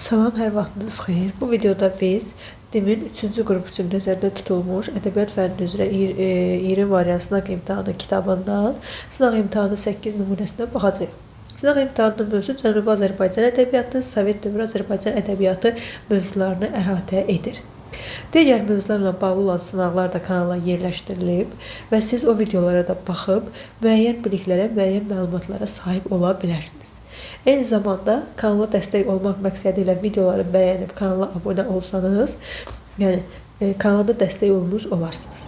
Salam, hər vaxtınız xeyir. Bu videoda biz DİM-in 3-cü qrup üçün nəzərdə tutulmuş ədəbiyyat fənni üzrə 20 variant sınaq imtahanı kitabından sınaq imtahanı 8 nümunəsinə baxacağıq. Sınaq imtahanının mövzusu Cənubi Azərbaycan ədəbiyyatı, Sovet dövrü Azərbaycan ədəbiyyatı mövzularını əhatə edir. Digər mövzularla bağlı olan sınaqlar da kanala yerləşdirilib və siz o videolara da baxıb müəyyən biliklərə, müəyyən məlumatlara sahib ola bilərsiniz. Eyni zamanda kanala dəstək olmaq məqsədi ilə videoları bəyənib kanala abunə olsanız, yəni kanalda dəstək olmuş olarsınız.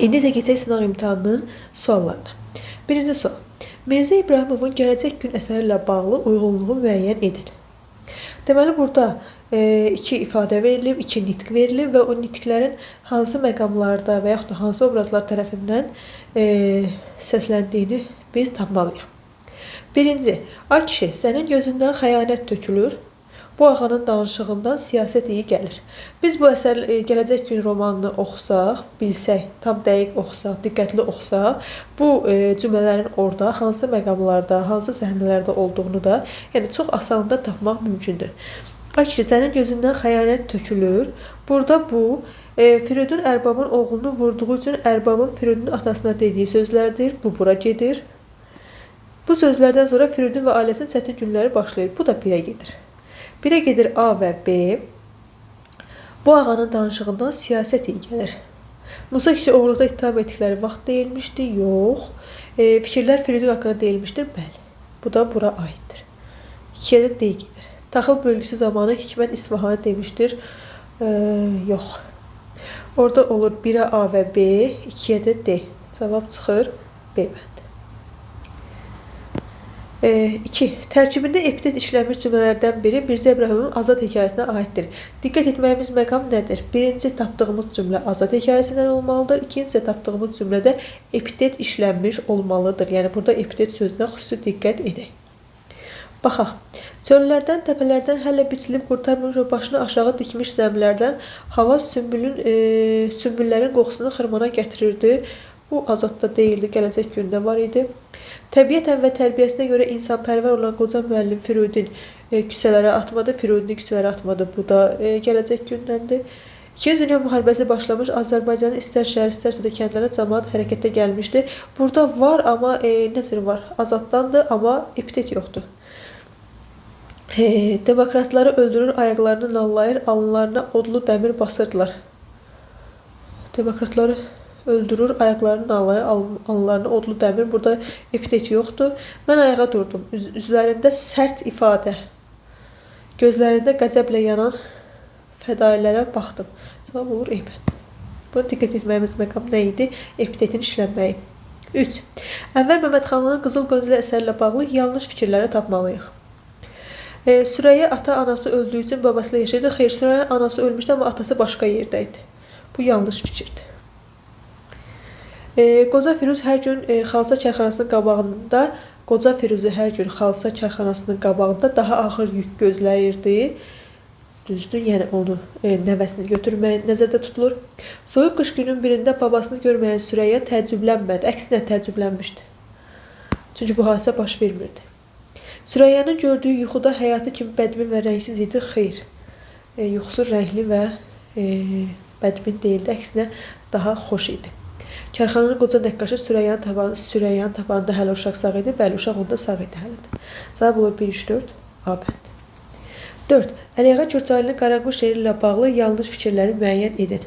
İndi isə keçək sınaq imtahanının suallarına. Birinci sual. Mirzə İbrahimovun Gələcək Gün əsəri ilə bağlı uyğunluğu müəyyən edin. Deməli, burada iki ifadə verilib, iki nitq verilib və o nitqlərin hansı məqamlarda və yaxud da hansı obrazlar tərəfindən səsləndiyini biz tapmalıyıq. Birinci, ay kişi, sənin gözündən xəyanət tökülür. Bu ağanın danışığından siyasət iyi gəlir. Biz bu əsər Gələcək Gün romanını oxusaq, bilsək, tam dəqiq oxusaq, diqqətli oxusaq, bu cümlələrin orada hansı məqamlarda, hansı səhnələrdə olduğunu da çox asanlıqla tapmaq mümkündür. Ay kişi, sənin gözündən xəyanət tökülür. Burada bu, Firidun Ərbabın oğlunu vurduğu üçün Ərbabın Firidunun atasına dediyi sözlərdir. Bu, bura gedir. Bu sözlərdən sonra Firidun və ailəsinin çətin günləri başlayır. Bu da birə gedir. Birə gedir A və B. Bu ağanın danışığından siyasət iyi gəlir. Musa kişi oğurluqda ittiham etdikləri vaxt deyilmişdi. Yox. Fikirlər Firidun haqqında deyilmişdir. Bəli. Bu da bura aiddir. 2-yə də D gedir. Taxıl bölgüsü zamanı Hikmət İsfahanı demişdir. Yox. Orada olur 1-ə A və B, 2-yə də D. Cavab çıxır B bəndi. 2. Tərkibində epitet işlənmiş cümlələrdən biri Mirzə İbrahimovun Azad hekayəsinə aiddir. Diqqət etməyimiz məqam nədir? Birinci, tapdığımız cümlə Azad hekayəsindən olmalıdır. İkincisi, tapdığımız cümlədə epitet işlənmiş olmalıdır. Yəni, burada epitet sözünə xüsusi diqqət edək. Baxaq. Çöllərdən, təpələrdən hələ biçilib qurtarmış və başını aşağı dikmiş zəmilərdən hava sümbüllərin qoxusunu xırmana gətirirdi. Bu Azadda deyildi, Gələcək Gündə var idi. Təbiətən və tərbiyəsinə görə insanpərvər olan qoca müəllim Firudin küçələrə atmadı. Firudini küçələrə atmadı. Bu da Gələcək Gündəndir. 2-ci Dünya müharibəsi başlamış. Azərbaycanın istər şəhər, istərsə də kəndlərə cəmaət hərəkətə gəlmişdi. Burada var, amma nəzir var? Azaddandır, amma epitet yoxdur. Demokratları öldürür, ayaqlarını nallayır, alınlarına odlu dəmir basırdılar. Demokratları öldürür, ayaqlarını nallayır, alınlarına odlu dəmir. Burada epitet yoxdur. Mən ayağa durdum. Üzlərində sərt ifadə, gözlərində qəzəblə yanan fədailərə baxdım. Cavab olur E. Buna diqqət etməyimiz məqam nə idi? Epitetin işlənməyi. 3. Ənvər Məmmədxanlının Qızıl Qönçələr əsəri ilə bağlı yanlış fikirləri tapmalıyıq. Sürəyyə ata-anası öldüyü üçün babasıyla yaşayırdı. Xeyr, Sürəyyə anası ölmüşdü, amma atası başqa yerdə idi. Bu yanlış fikirdir. Qoca Firuz hər gün xalça çarxanasının qabağında daha ağır yük gözləyirdi. Düzdür, yəni onu nəvəsini götürməyə nəzərdə tutulur. Soyuq qış günün birində babasını görməyən Sürəyyə təəccüblənmədi, əksinə təəccüblənmişdi. Çünki bu hadisə baş vermirdi. Sürəyyənin gördüyü yuxuda həyatı kimi bədmin və rəngsiz idi. Xeyr, yuxusu rəngli və bədmin deyildi, əksinə daha xoş idi. Karxananın qoca nəqqaşı Sürəyyanın tabanında hələ uşaq sağ idi. Bəli, uşaq onda sağ idi hələ. Cavab olur 1-3-4 A bəndi. 4. Əliağa Kürçaylı'nın Qaranquş şeiri ilə bağlı yanlış fikirləri müəyyən edin.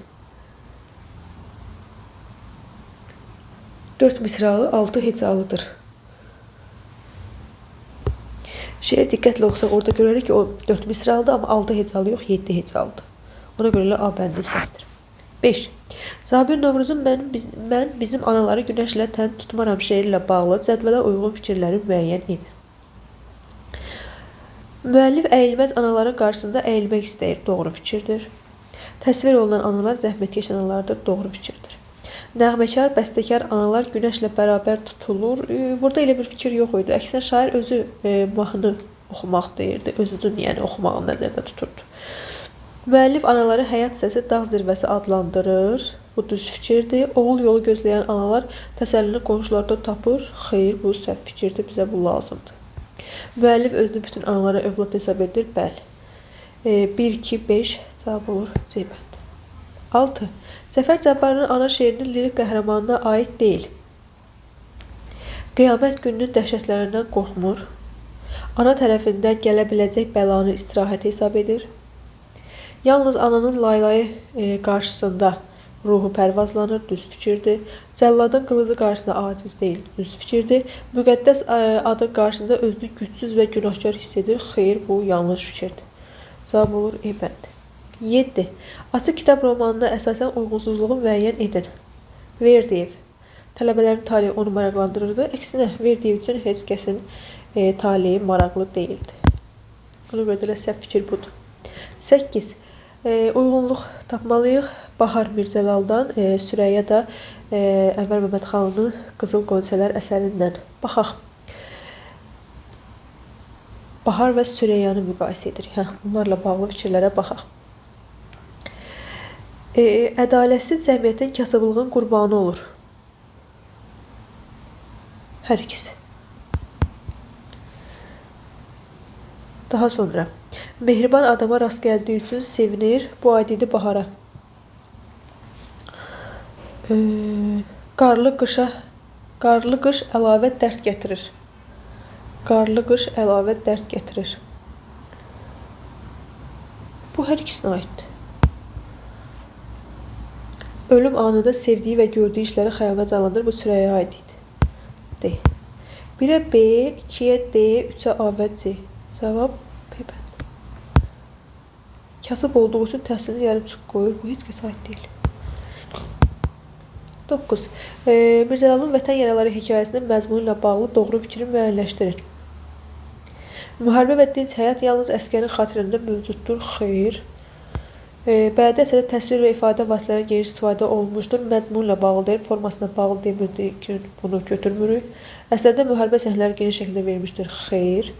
4 misralı, 6 hecalıdır. Şeiri diqqətlə oxusaq orada görərik ki, o 4 misralıdır, amma 6 hecalı yox, 7 hecalıdır. Ona görə A bəndi səhvdir. 5. Zabir Novruzun mən bizim anaları günəşlə tən tutmaram şeiri ilə bağlı cədvələ uyğun fikirləri müəyyən edin. Müəllif əyilməz anaların qarşısında əyilmək istəyir. Doğru fikirdir. Təsvir olunan analar zəhmətkeş analardır. Doğru fikirdir. Nəğməkar, bəstəkar analar günəşlə bərabər tutulur. Burada elə bir fikir yox idi. Əksinə şair özü mahnı oxumaq deyirdi. Özünün yəni oxumağını nəzərdə tuturdu. Müəllif anaları həyat səsi dağ zirvəsi adlandırır. Bu düz fikirdir. Oğul yolu gözləyən analar təsəllini qonşularda tapır. Xeyr, bu səhv fikirdir. Bizə bu lazımdır. Müəllif özünü bütün analara övlad hesab edir. Bəli. 1, 2, 5 cavab olur C bəndi. 6. Cəfər Cabbarlının ana şeirinin lirik qəhrəmanına aid deyil. Qiyamət gününün dəhşətlərindən qorxmur. Ana tərəfindən gələ biləcək bəlanı istirahət hesab edir. Yalnız ananın laylayı qarşısında ruhu pərvazlanır, düz fikirdir. Cəlladın qılıcı qarşısında aciz deyil, düz fikirdir. Müqəddəs adın qarşısında özünü gücsüz və günahkar hiss edir. Xeyr, bu yanlış fikirdir. Cavab olur E bəndi. 7. Açıq kitab romanına əsasən uyğunsuzluğu müəyyən edin. Verdiyev. Tələbələrin taleyi onu maraqlandırırdı. Əksinə, Verdiyev üçün heç kəsin taleyi maraqlı deyildi. Ona görə də səhv fikir budur. 8. Uyğunluq tapmalıyıq. Bahar Mirzəlaldan, Sürəyya da Ənvər Məmmədxanlının Qızıl Qonçələr əsərindən. Baxaq. Bahar və Süreyyanı müqayisə edir. Bunlarla bağlı fikirlərə baxaq. Ədalətsiz cəmiyyətin kasıblığın qurbanı olur. Hər ikisi. Daha sonra. Mehriban adama rast gəldiyi üçün sevinir. Bu aid idi bahara. Qarlı qış əlavə dərd gətirir. Qarlı qış əlavə dərd gətirir. Bu hər ikisinə aiddir. Ölüm anında sevdiyi və gördüyü işləri xəyalına canlandırır. Bu Sürəyyəyə aid idi. D. 1-ə B, 2-yə D, 3-ə A və C. Cavab B bəndi. Kasıb olduğu üçün təhsilini yarımçıq qoyur. Bu heç kəsə aid deyil. 9. Mirzəlalın Vətən Yaraları hekayəsinin məzmunu ilə bağlı doğru fikri müəyyənləşdirin. Müharibə və dinc həyat yalnız əskərin xatirində mövcuddur. Xeyr. Bədi əsərdə təsvir və ifadə vasitələri geniş istifadə olunmuşdur. Məzmunla bağlı deyil, formasına bağlı demirdik ki, bunu götürmürük. Əsərdə müharibə səhnələri geniş şəkildə verilmişdir. Xeyr.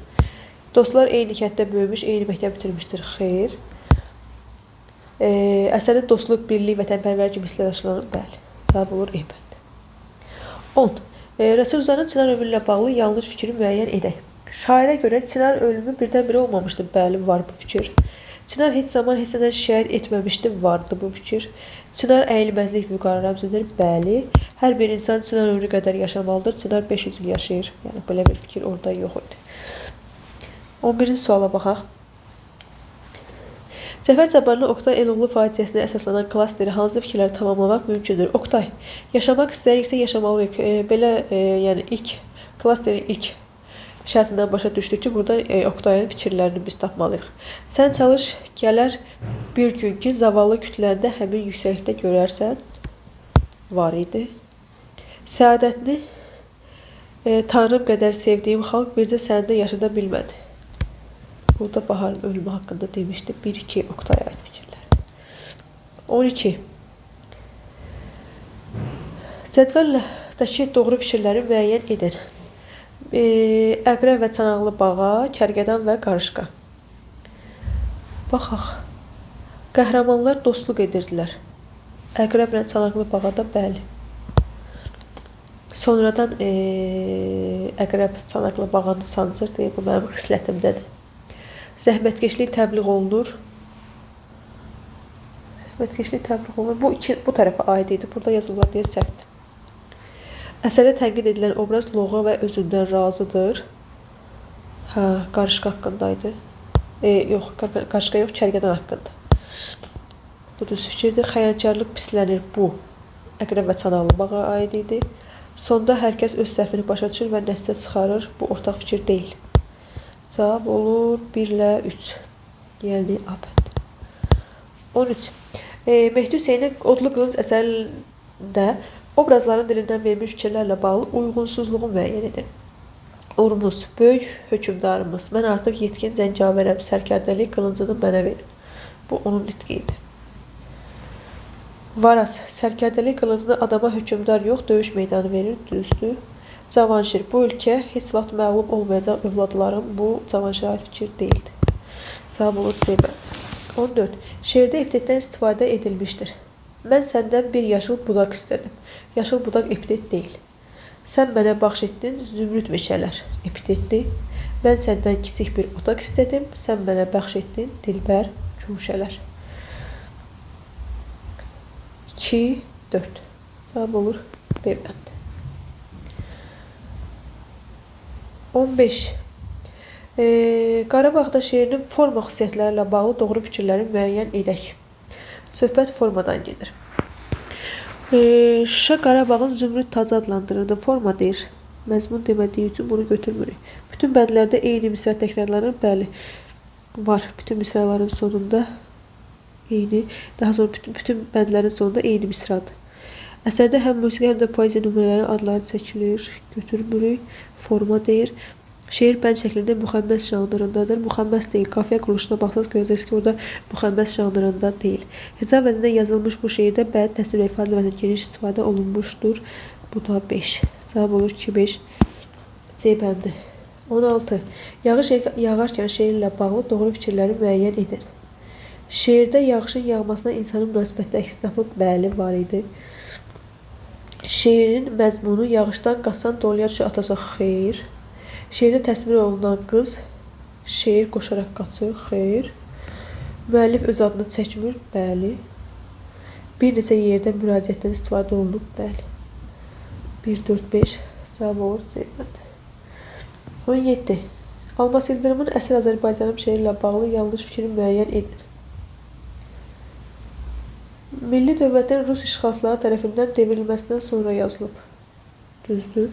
Dostlar eyni kənddə böyümüş, eyni məktəb bitirmişdir. Xeyr. Əsərdə dostluq, birlik, vətənpərvər kimi hisslər aşılanır. Bəli. Cavab olur E bəndi. 10. Rəsulzanın Çınar ölümü ilə bağlı yanlış fikri müəyyən edək. Şairə görə Çınar ölümü birdən-birə olmamışdır. Bəli, var bu fikir. Çınar heç zaman heç nədən şikayət etməmişdi, vardı bu fikir. Çınar əyilməzlik vüqarı rəmzidir, bəli. Hər bir insan Çınar ömrü qədər yaşamalıdır. Çınar 500 il yaşayır. Yəni, belə bir fikir orada yox idi. 11-ci suala baxaq. Cəfər Cabbarlı Oqtay Eloğlu faciəsinə əsaslanan klasteri hansı fikirləri tamamlamaq mümkündür? Oqtay, yaşamaq istəyiriksə yaşamalıyıq. Belə, yəni ilk klasterin ilk şərtindən başa düşdük ki, burada Oqtayın fikirlərini biz tapmalıyıq. Sən çalış, gələr bir gün ki, zavallı kütləndə həmin yüksəklikdə görərsən, var idi. Səadətini Tanrım qədər sevdiyim xalq bircə səndə yaşada bilmədi. Burada Baharın ölümü haqqında demişdi. 1-2 Oqtaya aid fikirlər. 12. Cədvəldəki doğru fikirləri müəyyən edin. Əqrəb və çanaqlı bağa, kərgədan və qarışqa. Baxaq. Qəhrəmanlar dostluq edirdilər. Əqrəblə çanaqlı bağa da bəli. Sonradan əqrəb çanaqlı bağanı sancır deyə bu mənim xislətimdədir. Zəhmətkeşlik təbliğ olunur. Zəhmətkeşlik təbliğ olunur. Bu tərəfə aid idi. Burada yazılır deyə səhvdir. Əsərdə tənqid edilən obraz loğa və özündən razıdır. Qarışqa haqqındaydı. Yox, qarışqa yox, kərgədan haqqında. Bu düz fikirdir. Xəyankarlıq pislənir. Bu əqrəb və çanaqlı bağa aid idi. Sonda hər kəs öz səhvini başa düşür və nəticə çıxarır. Bu ortaq fikir deyil. Cavab olur 1 ilə 3. Yəni A bəndi. 13. Mehdi Hüseynin Odlu Qılınc əsərində obrazların dilindən verilmiş fikirlərlə bağlı uyğunsuzluğu müəyyən edin. Urmuz, böyük hökümdarımız, mən artıq yetkin zəncavərəm, sərkərdəlik qılıncını mənə verin. Bu onun nitqi idi. Varaz, sərkərdəlik qılıncını adama hökümdar yox, döyüş meydanı verir, düzdür. Cavanşir, bu ölkə heç vaxt məğlub olmayacaq övladlarım, bu Cavanşirə aid fikir deyildi. Cavab olur C bəndi. 14. Şeirdə epitetdən istifadə edilmişdir. Mən səndən bir yaşıl budaq istədim. Yaşıl budaq epitet deyil. Sən mənə bəxş etdin zümrüd meşələr. Epitetdir. Mən səndən kiçik bir otaq istədim, sən mənə bəxş etdin dilbər güşələr. 2, 4. Cavab olur B bəndi. 15. Qarabağda şeirinin forma xüsusiyyətləri ilə bağlı doğru fikirləri müəyyən edək. Söhbət formadan gedir. Şuşa Qarabağın zümrüd tacı adlandırıldı. Forma deyir. Məzmun demədiyi üçün bunu götürmürük. Bütün bədlərdə eyni misra təkrarlanır. Bəli, var. Bütün misraların sonunda eyni, daha sonra bütün bədlərin sonunda eyni misradır. Əsərdə həm musiqi, həm də poeziya nümunələri adları çəkilir. Götürmürük. Forma deyir. Şeir bənd şəklində müxəmməs janrındadır. Müxəmməs deyil. Qafiyə quruluşuna baxsaq görəcəksiniz ki, orada müxəmməs janrında deyil. Heca vəznində yazılmış bu şeirdə bəd, təsvir və ifadə vəznində geniş istifadə olunmuşdur. Bu da 5. Cavab olur 2-5. C bəndi. 16. Yağış yağarkən şeirlə bağlı doğru fikirləri müəyyən edin. Şeirdə yağışın yağmasına insanın münasibətdə əks tapıb bəli var idi. Şeirin məzmunu yağışdan qaçan doluya düşə atacaq xeyr. Şeirdə təsvir olunan qız şeir qoşaraq qaçır xeyr. Müəllif öz adını çəkmir bəli. Bir neçə yerdə müraciətdən istifadə olunub bəli. 1, 4, 5. Cavab olur C bəndi. 17. Almas İldırımın Əsir Azərbaycanım şeiri ilə bağlı yanlış fikri müəyyən edin. Milli dövlətin Rus işğalçıları tərəfindən devrilməsindən sonra yazılıb. Düzdür.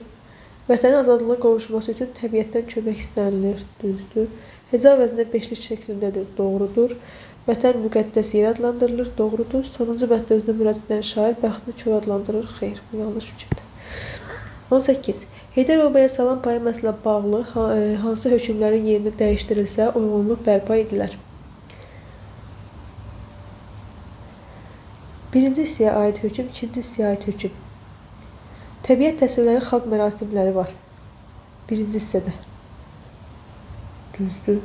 Vətənin azadlığa qovuşması üçün təbiətdən kömək istənilir. Düzdür. Heca vəznində beşlik şəklindədir. Doğrudur. Vətən müqəddəs yer adlandırılır. Doğrudur. Sonuncu mətndə özünə müraciət edən şair bəxtini kör adlandırır. Xeyr. Bu yanlış fikirdir. 18. Heydər Obaya Salam poeması ilə bağlı hansı hökmlərin yerini dəyişdirilsə uyğunluq bərpa edilər? Birinci hissəyə aid hökm, ikinci hissəyə aid hökm. Təbiət təsvirləri, xalq mərasimləri var. Birinci hissədə. Düzdür.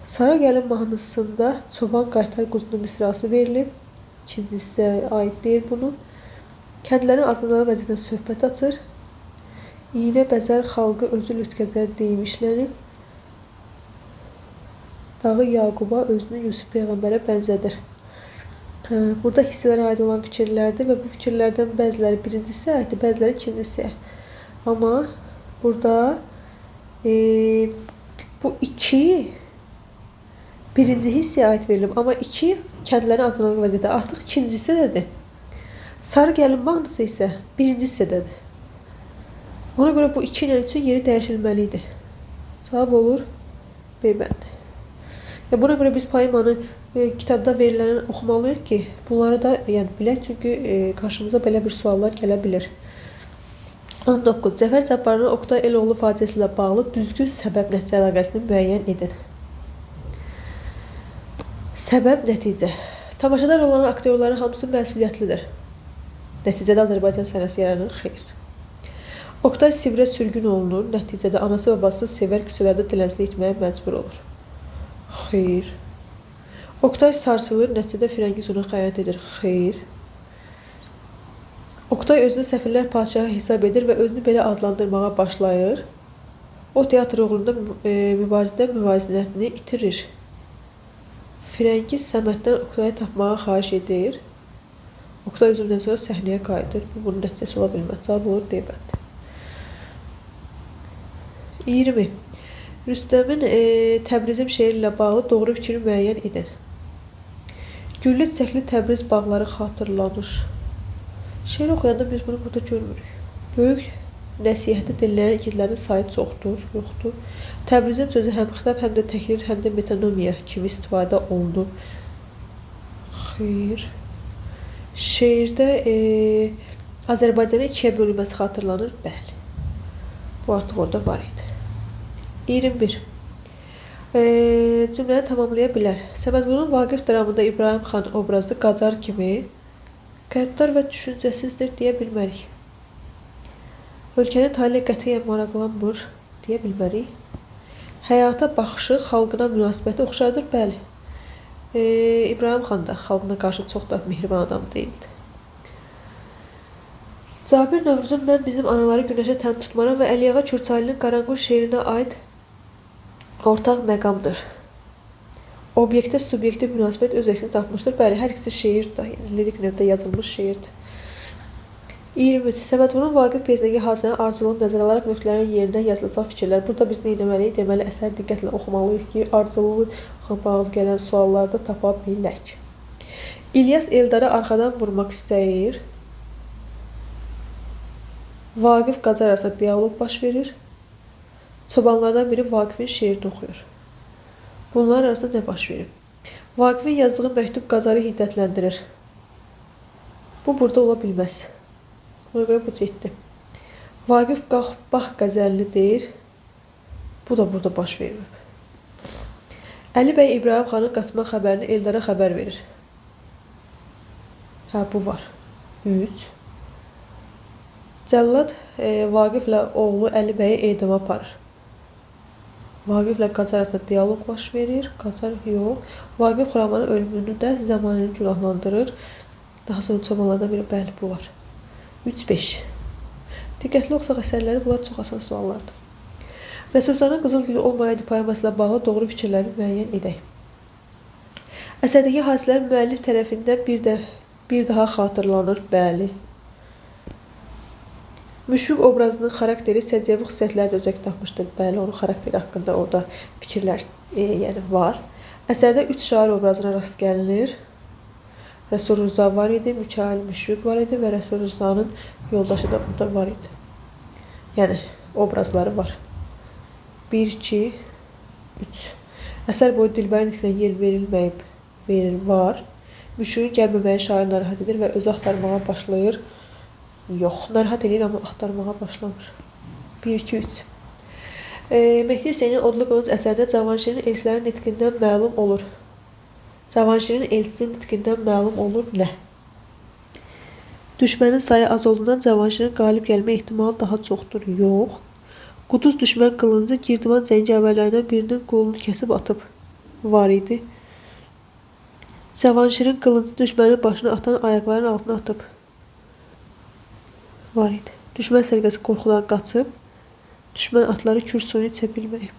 Sara gəlin mahnısında çoban qaytar quzunun misrası verilib. İkinci hissəyə aid deyil bunu. Kəndlərin azadlığı vəziyyətdən söhbət açır. İynə bəzər xalqı özü lütkəzər deyim işlənib. Dağı Yaquba özünü Yusuf Peyğəmbərə bənzədir. Burada hissələrə aid olan fikirlərdir və bu fikirlərdən bəziləri birinci hissəyə aiddir, bəziləri ikinci hissəyə. Amma burada bu 2 birinci hissəyə aid verilib, amma 2 kəndlərin azadlığı vəziyyəti artıq ikinci hissədədir. Sarı gəlin mahnısı isə birinci hissədədir. Ona görə bu 2 ilə 3-ün yeri dəyişilməli idi. Cavab olur B bəndi. Buna görə biz poemanı kitabda veriləni oxumalıyıq ki, bunları da bilək, çünki qarşımıza belə bir suallar gələ bilir. 19. Cəfər Cabbarlının Oqtay Eloğlu faciəsi ilə bağlı düzgün səbəb-nəticə əlaqəsini müəyyən edin. Səbəb-nəticə. Tamaşadar olan aktyorların hamısı məsuliyyətlidir. Nəticədə Azərbaycan səhnəsi yaranır, xeyr. Oqtay Sivrə sürgün olunur, nəticədə anası babası Sevər küçələrdə dilənçilik etməyə məcbur olur. Xeyr. Oqtay sarsılır, nəticədə Firəngiz ona xəyanət edir, xeyr. Oqtay özünü səfirlər padişahı hesab edir və özünü belə adlandırmağa başlayır. O teatr uğrunda mübarizədə müvazinətini itirir. Firəngiz Səməddən Oqtayı tapmağa xahiş edir. Oqtay üzümdən sonra səhnəyə qayıdır. Bu, bunun nəticəsi ola bilməz. Cavab olur D bəndi. 20. Rüstəmin Təbrizim şeiri ilə bağlı doğru fikri müəyyən edin. Güllü çiçəkli Təbriz bağları xatırlanır. Şeiri oxuyanda biz bunu burada görmürük. Böyük nəsihəti dinləyən igidlərin sayı çoxdur, yoxdur. Təbrizim sözü həm xitab, həm də təkrir, həm də metonomiya kimi istifadə olunur. Xeyr. Şeirdə Azərbaycanın ikiyə bölünməsi xatırlanır. Bəli. Bu artıq orada var idi. 21. Cümləni tamamlaya bilər. Səməd Vurğunun Vaqif dramında İbrahim xan obrazı Qacar kimi qəddar və düşüncəsizdir deyə bilmərik. Ölkənin taleyi qətiyyən maraqlanmır deyə bilmərik. Həyata baxışı, xalqına münasibəti oxşardır. Bəli. İbrahim xan da xalqına qarşı çox da mehriban adam deyildi. Cabir Novruzun Mən bizim anaları güneşe tən tutmaram və Əliyağa Kürçaylının Qaranquş şeirinə aid ortaq məqamdır. Obyektə subyektiv münasibət öz əksini tapmışdır. Bəli, hər ikisi şeirdir, yəni lirik növdə yazılmış şeirdir. 23. Səməd Vurğunun Vaqif pyesindəki hadisəni ardıcılığını nəzərə alaraq nöqtələrin yerinə yazılacaq fikirlər. Burada biz nə etməliyik? Deməli, əsəri diqqətlə oxumalıyıq ki, ardıcılıqla bağlı gələn suallarda tapa bilək. İlyas Eldarı arxadan vurmaq istəyir. Vaqif Qacar arasında diyaloq baş verir. Çobanlardan biri Vaqifin şeirini oxuyur. Bunlar arasında nə baş verir? Vaqifin yazdığı məktub Qacarı hiddətləndirir. Bu burada ola bilməz. Buna görə bu ciddi. Vaqif qalx, bax qəzəlini deyir. Bu da burada baş verir. Əli bəy İbrahim xanın qaçma xəbərini Eldara xəbər verir. Hə, bu var. 3. Cəllad Vaqiflə oğlu Əli bəyi edama aparır. Vaqiflə Qacar arasında diyaloq baş verir. Qacar yox. Vaqif Xuramanın ölümünü də zamanını günahlandırır. Daha sonra çobanlardan biri, bəli, bu var. 3-5. Diqqətli oxusaq əsərləri, bunlar çox asan suallardır. Rəsulzanın qızıl gülü olmayaydı poeması ilə bağlı doğru fikirləri müəyyən edək. Əsərdəki hadisələr müəllif tərəfindən bir daha xatırlanır, bəli. Müşfiq obrazının xarakteri səciyyəvi xüsusiyyətləri də özək tapmışdır, bəli, onun xarakteri haqqında orada fikirlər var. Əsərdə 3 şair obrazına rast gəlinir. Rəsul Rıza var idi, Mikail Müşfiq var idi və Rəsul Rızanın yoldaşı da burada var idi. Yəni, obrazları var. 1, 2, 3. Əsər boyu Dilbərin nitqinə yel verilməyib, var. Müşfiqin gəlməməyi şair narahat edir və özü axtarmağa başlayır. Yox, narahat edir, amma axtarmağa başlamır. 1, 2, 3. Mehdi Hüseynin Odlu Qılınc əsərdə Cavanşirin elçilərin nitqindən məlum olur. Cavanşirin elçisinin nitqindən məlum olur nə? Düşmənin sayı az olduğundan Cavanşirin qalib gəlmə ehtimalı daha çoxdur. Yox. Quduz düşmən qılıncı Girdiman cəngavərlərindən birinin qolunu kəsib atıb. Var idi. Cavanşirin qılıncı düşmənin başına atan ayaqlarının altına atıb. Var idi. Düşmən sərqəsi qorxudan qaçıb. Düşmən atları kür suyunu içə bilməyib.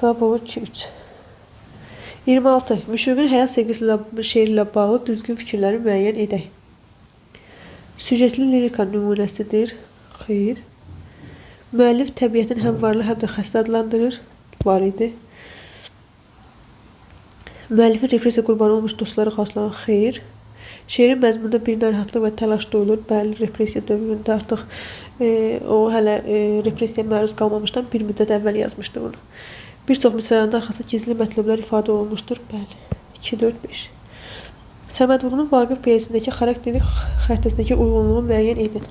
Cavab olur 2-3. 26. Müşfiqin həyat sevgisi şeiri ilə bağlı düzgün fikirləri müəyyən edək. Süjetli lirika nümunəsidir. Xeyr. Müəllif təbiətin həm varlı, həm də xəstə adlandırır. Var idi. Müəllifin repressiya qurbanı olmuş dostları xatırlanan. Xeyr. Şeirin məzmununda bir narahatlıq və təlaş duyulur. Bəli, repressiya dövründə artıq o hələ repressiyaya məruz qalmamışdan bir müddət əvvəl yazmışdı bunu. Bir çox misralarında arxasında gizli mətləblər ifadə olunmuşdur. Bəli. 2, 4, 5. Səməd Vurğunun Vaqif pyesindəki xarakteri xəritəsindəki uyğunluğu müəyyən edin.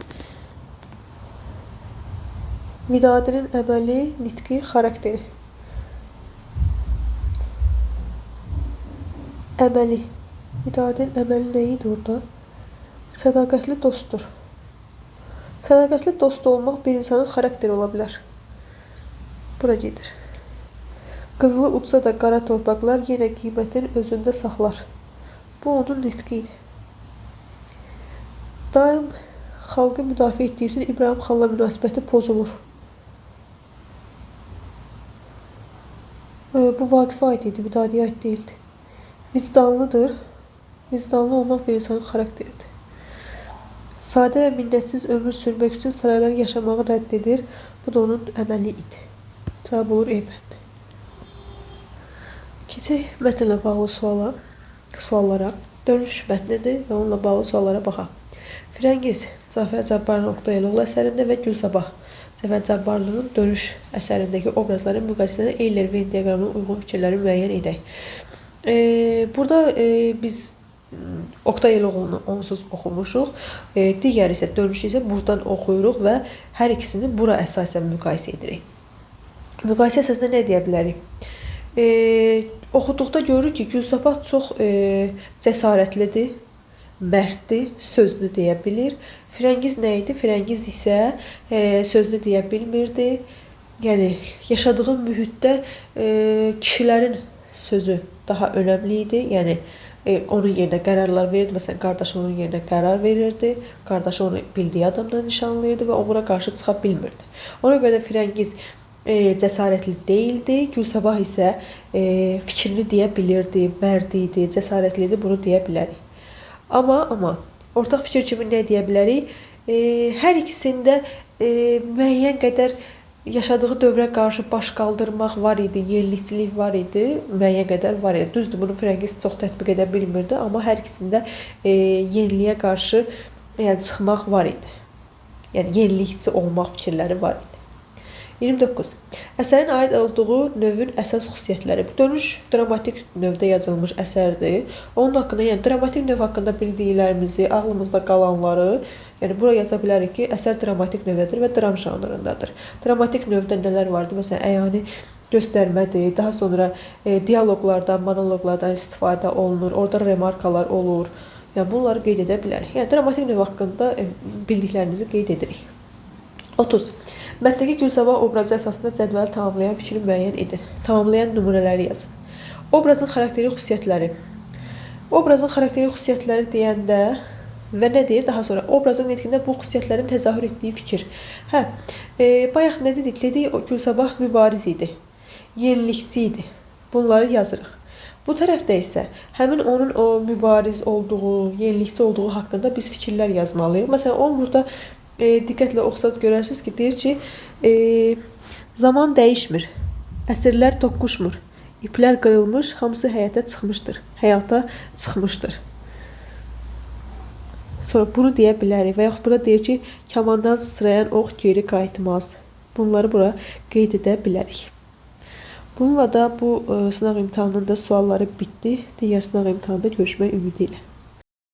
Vidadinin əməli, nitqi, xarakteri. Əməli. Vidadinin əməli nə idi orada? Sədaqətli dostdur. Sədaqətli dost olmaq bir insanın xarakteri ola bilər. Bura gedir. Qızılı uçsa da qara torpaqlar yenə qiymətin özündə saxlar. Bu onun nitqi idi. Daim xalqı müdafiə etdiyi üçün İbrahim xanla münasibəti pozulur. Bu Vaqifə aid idi, Vidadiyə aid deyildi. Vicdanlıdır. Vicdanlı olmaq bir insanın xarakteridir. Sadə və minnətsiz ömür sürmək üçün sarayları yaşamağı rədd edir. Bu da onun əməli idi. Cavab olur E bəndi. Keçək mətnlə bağlı suallara. Dönüş mətnidir və onunla bağlı suallara baxaq. Firəngiz Cəfər Cabbarlının Oqtaylıoğlu əsərində və Gülsabah Cəfər Cabbarlının Dönüş əsərindəki obrazların müqayisəsində Eyler-Venn diaqramına uyğun fikirləri müəyyən edək. Burada biz Oqtaylıoğlunu onsuz oxumuşuq. Digəri isə Dönüşü isə buradan oxuyuruq və hər ikisini bura əsasən müqayisə edirik. Müqayisə əsasında nə deyə bilərik? Oxuduqda görürük ki, Gülsabah çox cəsarətlidir, mərddir, sözünü deyə bilir. Firəngiz nə idi? Firəngiz isə sözünü deyə bilmirdi. Yəni, yaşadığı mühitdə kişilərin sözü daha önəmli idi. Yəni, onun yerinə qərarlar verirdi. Məsələn, qardaşı onun yerinə qərar verirdi. Qardaşı onu bildiyi adamdan nişanlayırdı və o buna qarşı çıxa bilmirdi. Ona görə də Firəngiz cəsarətli deyildi. Gülsabah isə fikrini deyə bilirdi, mərd idi, cəsarətli idi, bunu deyə bilərik. Amma ortaq fikir kimi nə deyə bilərik? Hər ikisində müəyyən qədər yaşadığı dövrə qarşı baş qaldırmaq var idi, yenilikçilik var idi, müəyyən qədər var idi. Düzdür, bunu Firəngiz çox tətbiq edə bilmirdi, amma hər ikisində yeniliyə qarşı çıxmaq var idi. Yəni, yenilikçi olmaq fikirləri var idi. 29. Əsərin aid olduğu növün əsas xüsusiyyətləri. Dönüş dramatik növdə yazılmış əsərdir. Onun haqqında, yəni dramatik növ haqqında bildiklərimizi, ağlımızda qalanları, yəni bura yaza bilərik ki, əsər dramatik növdədir və dram janrındadır. Dramatik növdə nələr vardır? Məsələn, əyani göstərmədir, daha sonra dialoqlardan, monoloqlardan istifadə olunur, orada remarkalar olur. Yəni, bunları qeyd edə bilərik. Yəni, dramatik növ haqqında bildiklərimizi qeyd edirik. 30. Mətndəki Gülsabah obrazı əsasında cədvəli tamamlayan fikri müəyyən edin. Tamamlayan nümunələri yazın. Obrazın xarakteri xüsusiyyətləri. Obrazın xarakteri xüsusiyyətləri deyəndə və nə deyir? Daha sonra obrazın nitqində bu xüsusiyyətlərin təzahür etdiyi fikir. Bayaq nə dedik? Dedik, Gülsabah mübariz idi, yenilikçi idi. Bunları yazırıq. Bu tərəfdə isə həmin onun o mübariz olduğu, yenilikçi olduğu haqqında biz fikirlər yazmalıyıq. Məsələn, o burada diqqətlə oxusaz görərsiniz ki, deyir ki, zaman dəyişmir, əsrlər toqquşmur, iplər qırılmış, hamısı həyata çıxmışdır. Sonra bunu deyə bilərik və yaxud burada deyir ki, kamandan sıçrayan ox geri qayıtmaz. Bunları bura qeyd edə bilərik. Bununla da bu sınaq imtahanının da sualları bitdi. Digər sınaq imtahanında görüşmək ümidi ilə.